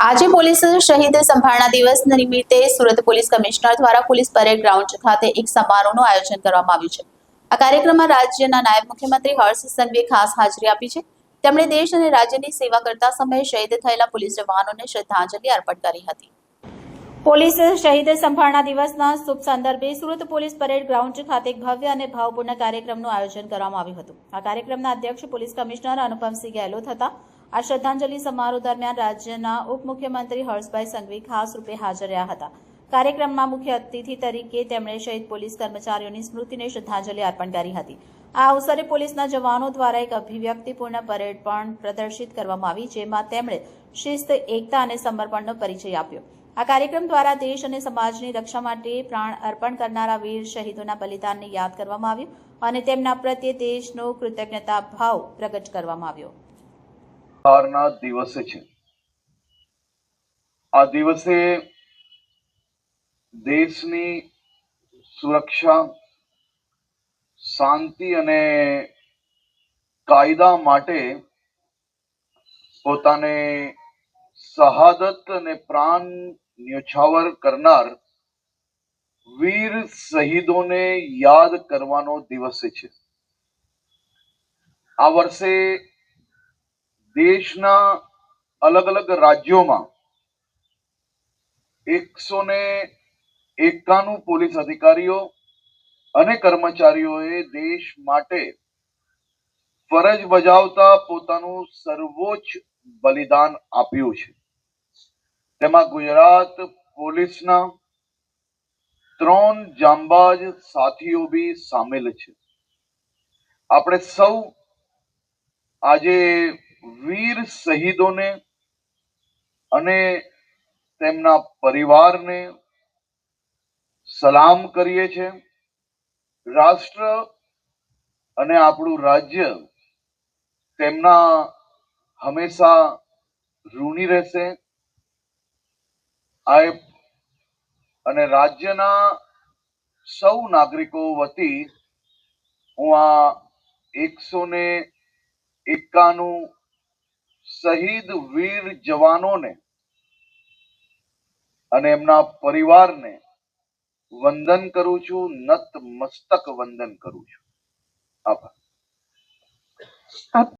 આજે પોલીસ શહીદ સંભાળના દિવસ નિમિત્તે સુરત પોલીસ કમિશનર દ્વારા પોલીસ પરેડ ગ્રાઉન્ડ ખાતે એક સમારોહનું આયોજન કરવામાં આવ્યું છે। આ કાર્યક્રમમાં રાજ્યના નાયબ મુખ્યમંત્રી હર્ષ સંઘવીએ ખાસ હાજરી આપી છે। તેમણે દેશ અને રાજ્યની સેવા કરતા સમયે શહીદ થયેલા પોલીસ જવાનોને શ્રદ્ધાંજલિ અર્પણ કરી હતી। પોલીસ શહીદ સંભાળના દિવસના શુભ સંદર્ભે સુરત પોલીસ પરેડ ગ્રાઉન્ડ ખાતે એક ભવ્ય અને ભાવપૂર્ણ કાર્યક્રમનું આયોજન કરવામાં આવ્યું હતું। આ કાર્યક્રમના અધ્યક્ષ પોલીસ કમિશનર અનુપમસિંહ ગેહલોત હતા। આ શ્રદ્ધાંજલિ સમારોહ દરમિયાન રાજ્યના ઉપમુખ્યમંત્રી હર્ષભાઈ સંઘવી ખાસ રૂપે હાજર રહ્યા હતા। કાર્યક્રમમાં મુખ્ય અતિથિ તરીકે તેમણે શહીદ પોલીસ કર્મચારીઓની સ્મૃતિને શ્રદ્ધાંજલિ અર્પણ કરી હતી। આ અવસરે પોલીસના જવાનો દ્વારા એક અભિવ્યક્તિપૂર્ણ પરેડ પણ પ્રદર્શિત કરવામાં આવી, જેમાં તેમણે શિસ્ત, એકતા અને સમર્પણનો પરિચય આપ્યો। આ કાર્યક્રમ દ્વારા દેશ અને સમાજની રક્ષા માટે પ્રાણ અર્પણ કરનારા વીર શહીદોના બલિદાનને યાદ કરવામાં આવ્યું અને તેમના પ્રત્યે દેશનો કૃતજ્ઞતા ભાવ પ્રગટ કરવામાં આવ્યો। દિવસે છે આ દિવસે દેશની સુરક્ષા, શાંતિ અને કાયદા માટે પોતાને શહાદત અને પ્રાણ ન્યોછાવર કરનાર વીર શહીદોને યાદ કરવાનો દિવસ છે। આ વર્ષે દેશના અલગ અલગ રાજ્યોમાં 191 પોલીસ અધિકારીઓ અને કર્મચારીઓએ દેશ માટે ફરજ બજાવતા પોતાનું સર્વોચ્ચ બલિદાન આપ્યું છે। તેમાં ગુજરાત પોલીસના 3 જાંબાજ સાથીઓ બી સામેલ છે। આપણે સૌ આજે વીર શહીદોને અને તેમના પરિવારને સલામ કરીએ છીએ। રાષ્ટ્ર અને આપણું રાજ્ય તેમના હંમેશા ઋણી રહેશે। અને રાજ્યના સૌ નાગરિકો વતી હું આ 191 શહીદ વીર જવાનોને અને એમના પરિવારને વંદન કરું છું, નત મસ્તક વંદન કરું છું। આભાર।